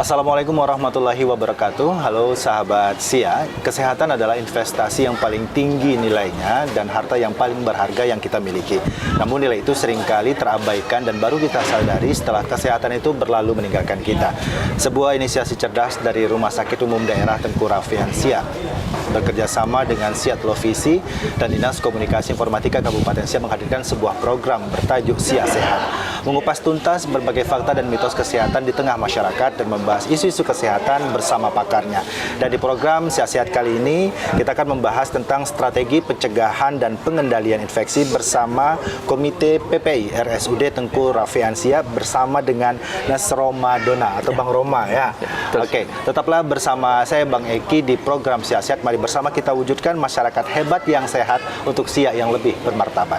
Assalamualaikum warahmatullahi wabarakatuh. Halo sahabat SIA, kesehatan adalah investasi yang paling tinggi nilainya dan harta yang paling berharga yang kita miliki. Namun nilai itu seringkali terabaikan dan baru kita sadari setelah kesehatan itu berlalu meninggalkan kita. Sebuah inisiasi cerdas dari Rumah Sakit Umum Daerah Tengku Raffian SIA bekerja sama dengan SIA Televisi dan Dinas Komunikasi Informatika Kabupaten SIA menghadirkan sebuah program bertajuk SIA Sehat, mengupas tuntas berbagai fakta dan mitos kesehatan di tengah masyarakat dan membahas isu-isu kesehatan bersama pakarnya. Dan di program SIA Sehat kali ini kita akan membahas tentang strategi pencegahan dan pengendalian infeksi bersama Komite PPI RSUD Tengku Raffian SIA bersama dengan Nas Romadona atau Bang Roma ya. Oke, tetaplah bersama saya Bang Eki di program SIA Sehat. Mari bersama kita wujudkan masyarakat hebat yang sehat untuk SIA yang lebih bermartabat.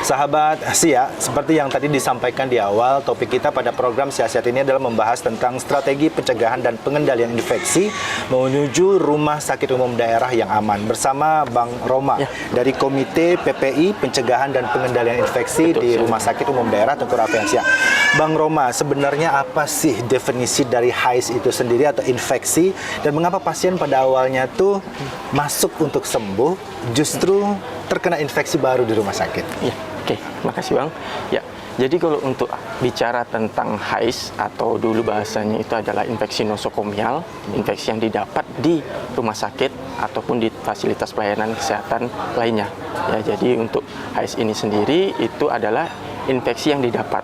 Sahabat SIA, seperti yang tadi disampaikan di awal, topik kita pada program SIA Sehat ini adalah membahas tentang strategi pencegahan dan pengendalian infeksi menuju rumah sakit umum daerah yang aman bersama Bang Roma dari Komite PPI Pencegahan dan Pengendalian Infeksi di Rumah Sakit Umum Daerah Tengku Raffian SIA. Bang Roma, sebenarnya apa sih definisi dari HAIS itu sendiri atau infeksi, dan mengapa pasien pada awalnya tuh masuk untuk sembuh justru terkena infeksi baru di rumah sakit? Oke, makasih Bang. Ya, jadi kalau untuk bicara tentang HAIS atau dulu bahasanya itu adalah infeksi nosokomial, infeksi yang didapat di rumah sakit ataupun di fasilitas pelayanan kesehatan lainnya. Ya, jadi untuk HAIS ini sendiri itu adalah infeksi yang didapat.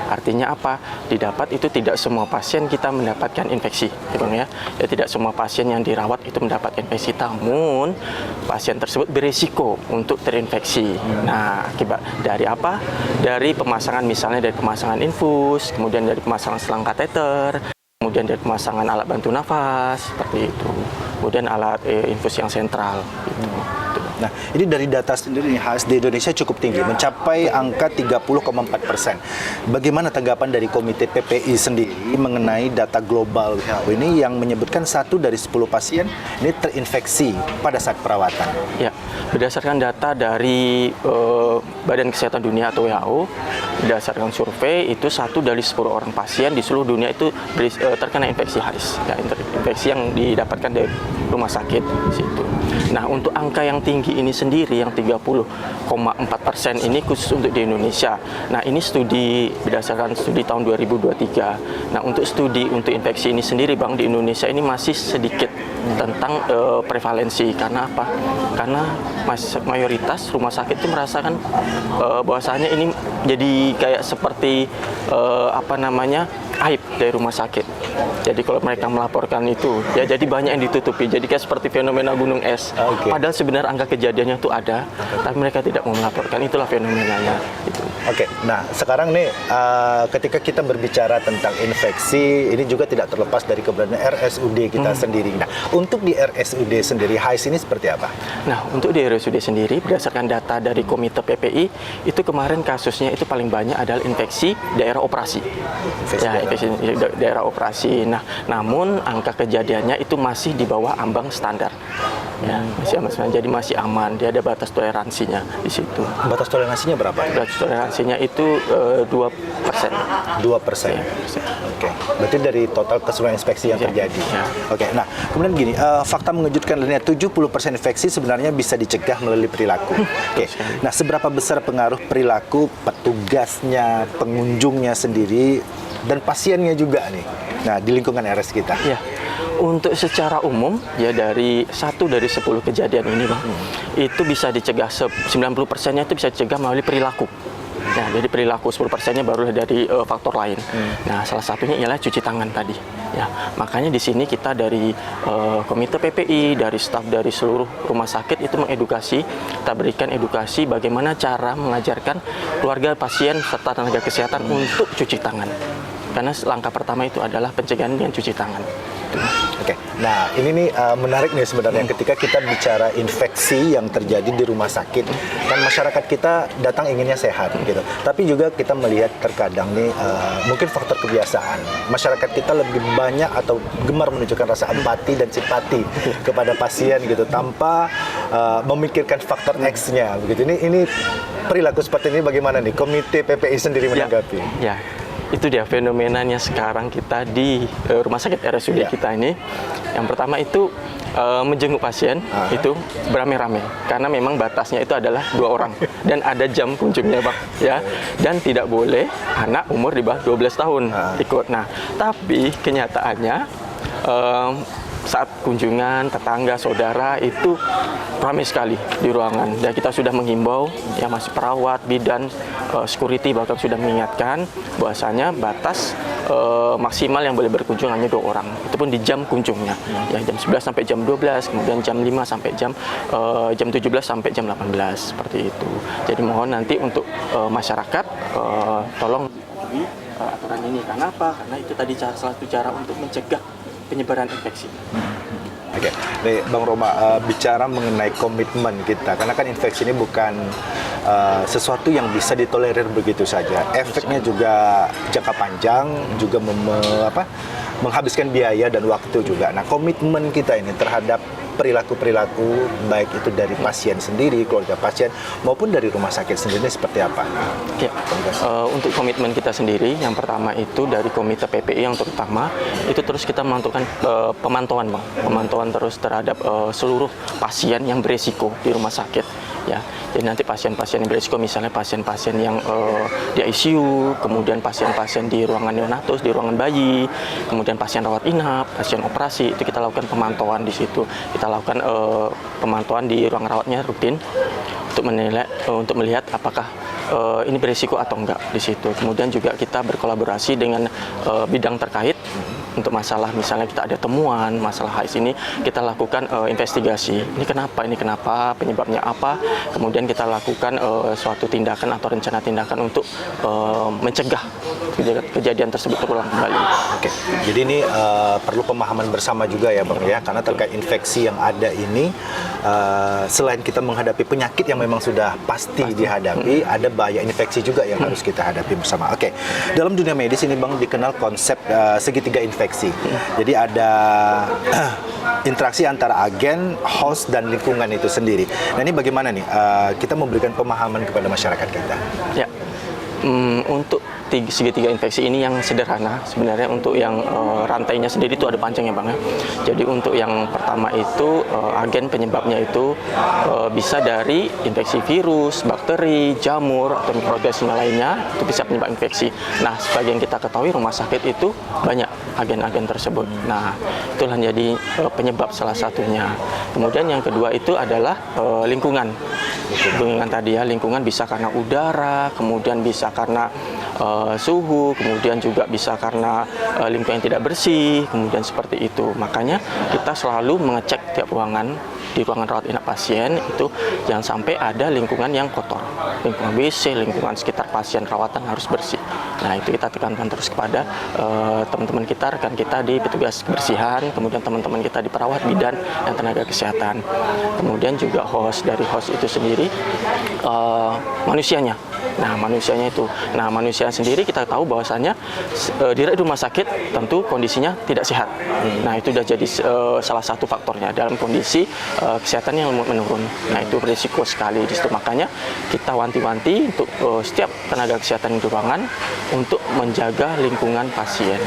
Artinya apa? Didapat itu tidak semua pasien kita mendapatkan infeksi, ya Bang ya. Ya, tidak semua pasien yang dirawat itu mendapat infeksi, namun pasien tersebut berisiko untuk terinfeksi. Nah, akibat dari apa? Dari pemasangan, misalnya dari pemasangan infus, kemudian dari pemasangan selang kateter, kemudian dari pemasangan alat bantu nafas, seperti itu. Kemudian alat infus yang sentral, gitu. Nah, ini dari data sendiri HAIS di Indonesia cukup tinggi, mencapai angka 30,4%. Bagaimana tanggapan dari Komite PPI sendiri mengenai data global WHO ini yang menyebutkan 1 dari 10 pasien ini terinfeksi pada saat perawatan? Ya, berdasarkan data dari Badan Kesehatan Dunia atau WHO, berdasarkan survei itu 1 dari 10 orang pasien di seluruh dunia itu terkena infeksi HAIS, ya, infeksi yang didapatkan dari rumah sakit situ. Nah, untuk angka yang tinggi ini sendiri yang 30,4% ini khusus untuk di Indonesia. Nah, ini studi berdasarkan studi tahun 2023. Nah, untuk studi untuk infeksi ini sendiri Bang, di Indonesia ini masih sedikit tentang prevalensi. Karena apa? Karena mayoritas rumah sakit itu merasakan bahwasanya ini jadi kayak seperti aib dari rumah sakit. Jadi kalau mereka melaporkan itu, ya jadi banyak yang ditutupi. Jadi kayak seperti fenomena gunung es. Padahal sebenarnya angka kejadiannya itu ada, tapi mereka tidak mau melaporkan. Itulah fenomenanya. Oke, nah sekarang nih ketika kita berbicara tentang infeksi, ini juga tidak terlepas dari keberadaan RSUD kita sendiri. Nah, untuk di RSUD sendiri, HAIS ini seperti apa? Nah, untuk di RSUD sendiri, berdasarkan data dari Komite PPI, itu kemarin kasusnya itu paling banyak adalah infeksi daerah operasi. Infeksi daerah operasi. Nah, namun angka kejadiannya itu masih di bawah ambang standar. Ya, masih aman, jadi masih aman. Dia ada batas toleransinya di situ. Batas toleransinya berapa? Batas toleransinya itu 2%. 2%. Ya, Oke. Berarti dari total keseluruhan infeksi yang terjadi. Oke. Nah, kemudian gini, fakta mengejutkan lainnya 70% infeksi sebenarnya bisa dicegah melalui perilaku. Oke. Nah, seberapa besar pengaruh perilaku petugasnya, pengunjungnya sendiri dan pasiennya juga nih. Nah, di lingkungan RS kita. Ya. Untuk secara umum, ya dari 1 dari 10 kejadian ini Bang, itu bisa dicegah, 90%-nya itu bisa dicegah melalui perilaku. Nah, jadi perilaku 10%-nya baru dari faktor lain. Nah, salah satunya ialah cuci tangan tadi. Ya, makanya di sini kita dari Komite PPI, dari staf dari seluruh rumah sakit itu mengedukasi, kita berikan edukasi bagaimana cara mengajarkan keluarga pasien serta tenaga kesehatan untuk cuci tangan. Karena langkah pertama itu adalah pencegahan dengan cuci tangan. Oke, nah ini nih menarik nih sebenarnya ketika kita bicara infeksi yang terjadi di rumah sakit, kan masyarakat kita datang inginnya sehat gitu. Tapi juga kita melihat terkadang nih mungkin faktor kebiasaan. Masyarakat kita lebih banyak atau gemar menunjukkan rasa empati dan simpati kepada pasien gitu tanpa memikirkan faktor X-nya begitu. Ini perilaku seperti ini bagaimana nih Komite PPI sendiri menanggapi? Ya, itu dia fenomenanya sekarang kita di rumah sakit RSUD kita ini. Yang pertama itu menjenguk pasien itu beramai-ramai karena memang batasnya itu adalah 2 orang dan ada jam kunjungnya, Bang, ya. Dan tidak boleh anak umur di bawah 12 tahun ikut. Nah, tapi kenyataannya saat kunjungan tetangga, saudara itu ramai sekali di ruangan. Dan kita sudah menghimbau yang masih perawat, bidan, security bahkan sudah mengingatkan bahwasanya batas maksimal yang boleh berkunjung hanya 2 orang. Itu pun di jam kunjungnya. Ya, jam 11 sampai jam 12, kemudian jam 5 sampai jam 17 sampai jam 18 seperti itu. Jadi mohon nanti untuk masyarakat tolong patuhi aturan ini. Karena apa? Karena itu tadi salah satu cara untuk mencegah penyebaran infeksi. Oke, nih Bang Roma, bicara mengenai komitmen kita, karena kan infeksi ini bukan sesuatu yang bisa ditolerir begitu saja. Efeknya juga jangka panjang, juga menghabiskan biaya dan waktu juga. Nah, komitmen kita ini terhadap perilaku-perilaku baik itu dari pasien sendiri, keluarga pasien maupun dari rumah sakit sendiri seperti apa? Ya, untuk komitmen kita sendiri, yang pertama itu dari Komite PPI yang terutama itu terus kita melakukan pemantauan, Bang, pemantauan terus terhadap seluruh pasien yang beresiko di rumah sakit. Ya, jadi nanti pasien-pasien yang beresiko, misalnya pasien-pasien yang di ICU, kemudian pasien-pasien di ruangan neonatus, di ruangan bayi, kemudian pasien rawat inap, pasien operasi, itu kita lakukan pemantauan di situ. Kita lakukan pemantauan di ruang rawatnya rutin untuk menilai, untuk melihat apakah ini berisiko atau enggak di situ. Kemudian juga kita berkolaborasi dengan bidang terkait untuk masalah misalnya kita ada temuan masalah HIS ini, kita lakukan investigasi. Ini kenapa, penyebabnya apa. Kemudian kita lakukan suatu tindakan atau rencana tindakan untuk mencegah kejadian tersebut terulang kembali. Oke, jadi ini perlu pemahaman bersama juga ya, Bang, ya, karena terkait infeksi yang ada ini, selain kita menghadapi penyakit yang memang sudah pasti dihadapi, ada bahaya infeksi juga yang harus kita hadapi bersama. Oke, dalam dunia medis ini, Bang, dikenal konsep segitiga infeksi. Jadi ada interaksi antara agen, host, dan lingkungan itu sendiri. Nah, ini bagaimana nih kita memberikan pemahaman kepada masyarakat kita? Ya, untuk segitiga infeksi ini yang sederhana sebenarnya. Untuk yang rantainya sendiri itu ada panjangnya, Bang, ya. Jadi untuk yang pertama itu agen penyebabnya itu bisa dari infeksi virus, bakteri, jamur atau mikroorganisme lainnya, itu bisa penyebab infeksi. Nah, sebagai yang kita ketahui rumah sakit itu banyak agen-agen tersebut. Nah, itulah jadi penyebab salah satunya. Kemudian yang kedua itu adalah lingkungan. Lingkungan tadi ya, lingkungan bisa karena udara, kemudian bisa karena suhu, kemudian juga bisa karena lingkungan yang tidak bersih, kemudian seperti itu. Makanya kita selalu mengecek tiap ruangan, di ruangan rawat inap pasien itu jangan sampai ada lingkungan yang kotor. Lingkungan WC, lingkungan sekitar pasien rawatan harus bersih. Nah, itu kita tekankan terus kepada teman-teman kita, rekan kita di petugas kebersihan, kemudian teman-teman kita di perawat, bidan, dan tenaga kesehatan. Kemudian juga host, dari host itu sendiri manusianya. Nah, manusia sendiri kita tahu bahwasannya di rumah sakit tentu kondisinya tidak sehat. Nah, itu sudah jadi salah satu faktornya dalam kondisi kesehatan yang menurun. Nah, itu berisiko sekali di situ. Makanya kita wanti-wanti untuk setiap tenaga kesehatan di ruangan untuk menjaga lingkungan pasien,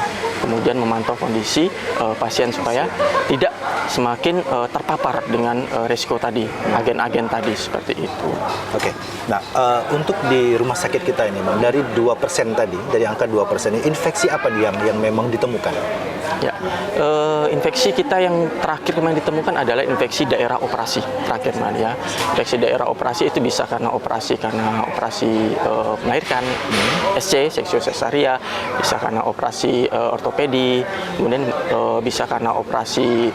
kemudian memantau kondisi pasien supaya tidak semakin terpapar dengan risiko tadi, agen-agen tadi, seperti itu. Oke, nah untuk di rumah sakit kita ini, Bang, dari 2% tadi, dari angka 2% ini, infeksi apa yang memang ditemukan? Ya, infeksi kita yang terakhir kemarin ditemukan adalah infeksi daerah operasi terakhir, ya. Infeksi daerah operasi itu bisa karena operasi melahirkan, SC, seksio sesaria, bisa karena operasi ortopedi, kemudian bisa karena operasi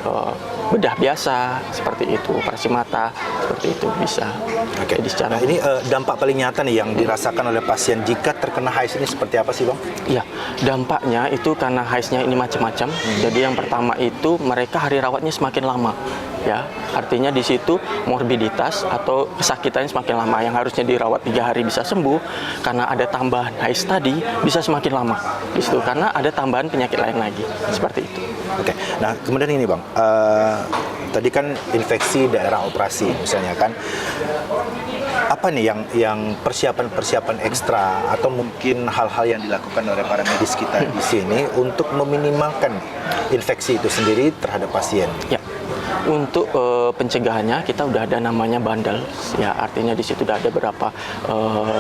bedah biasa, seperti itu, operasi mata, seperti itu bisa. Oke. Jadi secara ini dampak paling nyata nih yang dirasakan oleh pasien jika terkena HIS ini seperti apa sih, Bang? Iya, dampaknya itu karena HIS-nya ini macam-macam. Jadi yang pertama itu mereka hari rawatnya semakin lama. ya. Artinya di situ morbiditas atau kesakitannya semakin lama, yang harusnya dirawat 3 hari bisa sembuh, karena ada tambahan HIS tadi bisa semakin lama di situ karena ada tambahan penyakit lain lagi, seperti itu. Oke, nah kemudian ini Bang, tadi kan infeksi daerah operasi misalnya kan, apa nih yang persiapan ekstra atau mungkin hal-hal yang dilakukan oleh para medis kita di sini untuk meminimalkan infeksi itu sendiri terhadap pasien? Ya, untuk pencegahannya kita udah ada namanya bandel, ya artinya di situ udah ada beberapa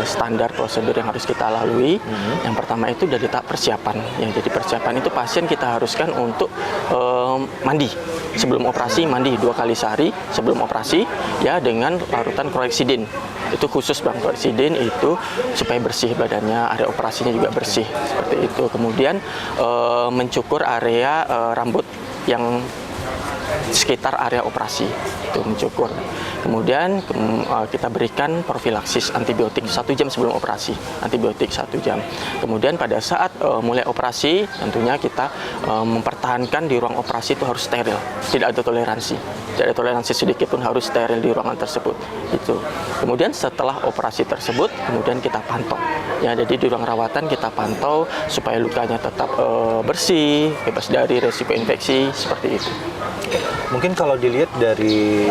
standar prosedur yang harus kita lalui. Yang pertama itu dari tahap persiapan, ya jadi persiapan itu pasien kita haruskan untuk mandi sebelum operasi, mandi 2 kali sehari sebelum operasi, ya dengan larutan kloreksidin. Itu khusus Bang, kloreksidin itu supaya bersih badannya, area operasinya juga bersih seperti itu. Kemudian mencukur area rambut yang sekitar area operasi, itu mencukur. Kemudian kita berikan profilaksis antibiotik 1 jam sebelum operasi, antibiotik 1 jam. Kemudian pada saat mulai operasi, tentunya kita mempertahankan di ruang operasi itu harus steril, tidak ada toleransi. Tidak ada toleransi sedikit pun, harus steril di ruangan tersebut. Itu. Kemudian setelah operasi tersebut, kemudian kita pantau. Ya, jadi di ruang rawatan kita pantau supaya lukanya tetap bersih, bebas dari resiko infeksi, seperti itu. Mungkin kalau dilihat dari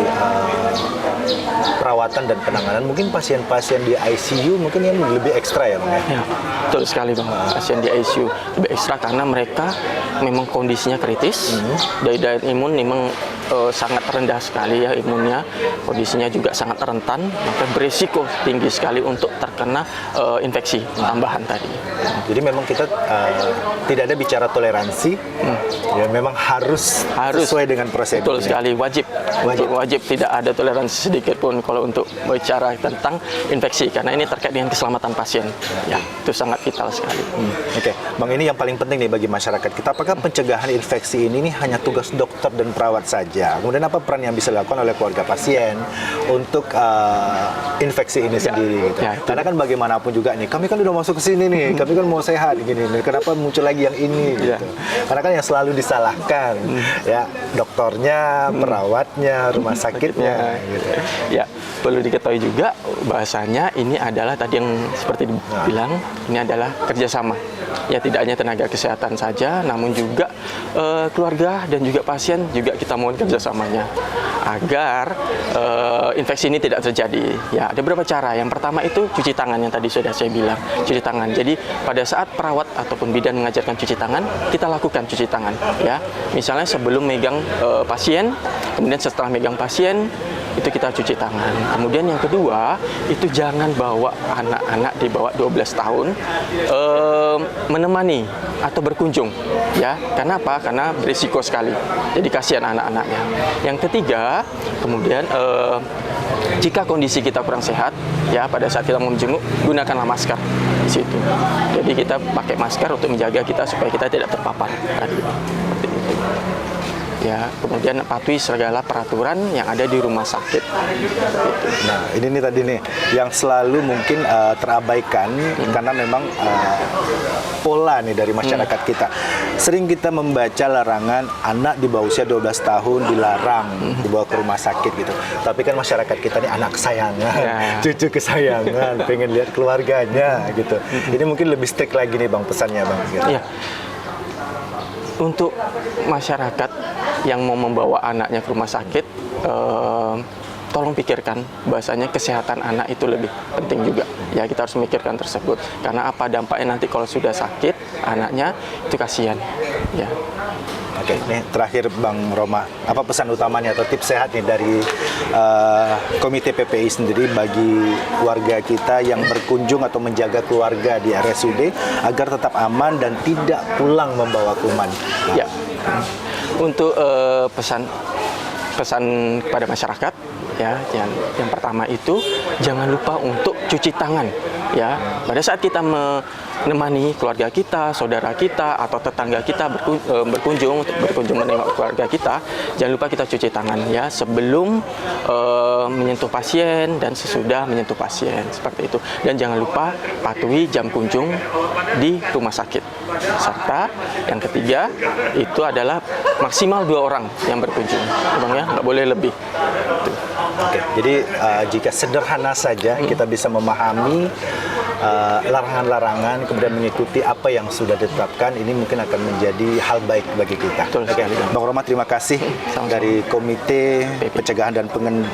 perawatan dan penanganan, mungkin pasien-pasien di ICU mungkin yang lebih ekstra ya Bang ya? Ya, betul sekali Bang. Pasien di ICU lebih ekstra karena mereka memang kondisinya kritis, daya imun memang sangat rendah sekali ya imunnya, kondisinya juga sangat rentan, maka berisiko tinggi sekali untuk terkena infeksi tambahan tadi. Jadi memang kita tidak ada bicara toleransi, ya memang harus sesuai dengan prosedur. Betul sekali, wajib tidak ada toleransi sedikit pun kalau untuk bicara tentang infeksi, karena ini terkait dengan keselamatan pasien. Ya, itu sangat vital sekali. Oke, Bang, ini yang paling penting nih bagi masyarakat kita. Apakah pencegahan infeksi ini hanya tugas dokter dan perawat saja? Kemudian apa peran yang bisa dilakukan oleh keluarga pasien untuk infeksi ini sendiri? Gitu. Ya, karena kan bagaimanapun juga nih, kami kan udah masuk ke sini nih, kami kan mau sehat gini. Kenapa muncul lagi yang ini? Gitu. Karena kan yang selalu disalahkan, ya dokternya, perawatnya, rumah sakitnya. Gitu. Ya, perlu diketahui juga bahasanya ini adalah tadi yang seperti dibilang, ini adalah kerjasama. Ya, tidak hanya tenaga kesehatan saja, namun juga keluarga dan juga pasien juga kita mohon kerjasamanya agar infeksi ini tidak terjadi. Ya, ada beberapa cara. Yang pertama itu cuci tangan yang tadi sudah saya bilang, cuci tangan. Jadi pada saat perawat ataupun bidan mengajarkan cuci tangan, kita lakukan cuci tangan. Ya, misalnya sebelum megang pasien, kemudian setelah megang pasien itu kita cuci tangan. Kemudian yang kedua itu jangan bawa anak-anak di bawah 12 tahun menemani atau berkunjung, ya. Karena apa? Karena berisiko sekali. Jadi kasihan anak-anaknya. Yang ketiga, kemudian jika kondisi kita kurang sehat, ya pada saat kita menjenguk, gunakanlah masker di situ. Jadi kita pakai masker untuk menjaga kita supaya kita tidak terpapar tadi. Seperti itu. Ya, kemudian patuhi segala peraturan yang ada di rumah sakit. Nah, ini nih tadi nih yang selalu mungkin terabaikan karena memang pola nih dari masyarakat kita. Sering kita membaca larangan anak di bawah usia 12 tahun dilarang dibawa ke rumah sakit gitu. Tapi kan masyarakat kita nih anak kesayangan, cucu kesayangan, pengen lihat keluarganya gitu. Ini mungkin lebih strict lagi nih Bang pesannya Bang. Gitu. Ya. Untuk masyarakat yang mau membawa anaknya ke rumah sakit, tolong pikirkan bahasanya kesehatan anak itu lebih penting juga. Ya, kita harus memikirkan tersebut. Karena apa dampaknya nanti kalau sudah sakit anaknya, itu kasihan. Ya. Oke, nih terakhir Bang Roma, apa pesan utamanya atau tips sehat nih dari Komite PPI sendiri bagi warga kita yang berkunjung atau menjaga keluarga di RSUD agar tetap aman dan tidak pulang membawa kuman? Nah. Ya, untuk pesan kepada masyarakat, ya, yang pertama itu jangan lupa untuk cuci tangan. Ya, pada saat kita menemani keluarga kita, saudara kita, atau tetangga kita berkunjung menengok keluarga kita, jangan lupa kita cuci tangan ya sebelum menyentuh pasien dan sesudah menyentuh pasien, seperti itu. Dan jangan lupa patuhi jam kunjung di rumah sakit. Serta yang ketiga itu adalah maksimal 2 orang yang berkunjung, Bang ya, nggak boleh lebih. Tuh. Oke, jadi jika sederhana saja kita bisa memahami larangan-larangan, kemudian mengikuti apa yang sudah ditetapkan, ini mungkin akan menjadi hal baik bagi kita. Betul Oke, sekali, Bang. Bang Roma, terima kasih Sama-sama. dari Komite Pencegahan dan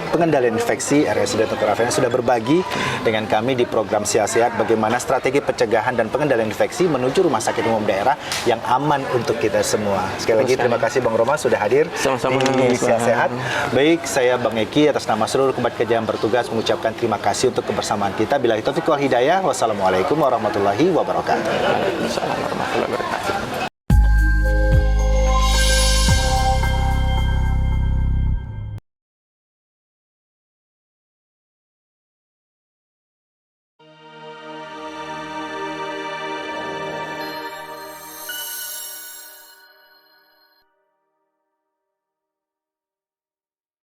Pengendalian Infeksi RSUD Dr. Raffena sudah berbagi dengan kami di program Sia Sehat bagaimana strategi pencegahan dan pengendalian infeksi menuju rumah sakit umum daerah yang aman untuk kita semua. Sekali lagi terima kasih Bang Roma sudah hadir Sama-sama, di Sia Bang. Sehat. Baik, saya Bang Eki atas nama seluruh kembat kerja yang bertugas mengucapkan terima kasih untuk kebersamaan kita. Billahi taufiq wal hidayah. Wassalamualaikum warahmatullahi wabarakatuh. Waalaikumsalam warahmatullahi wabarakatuh.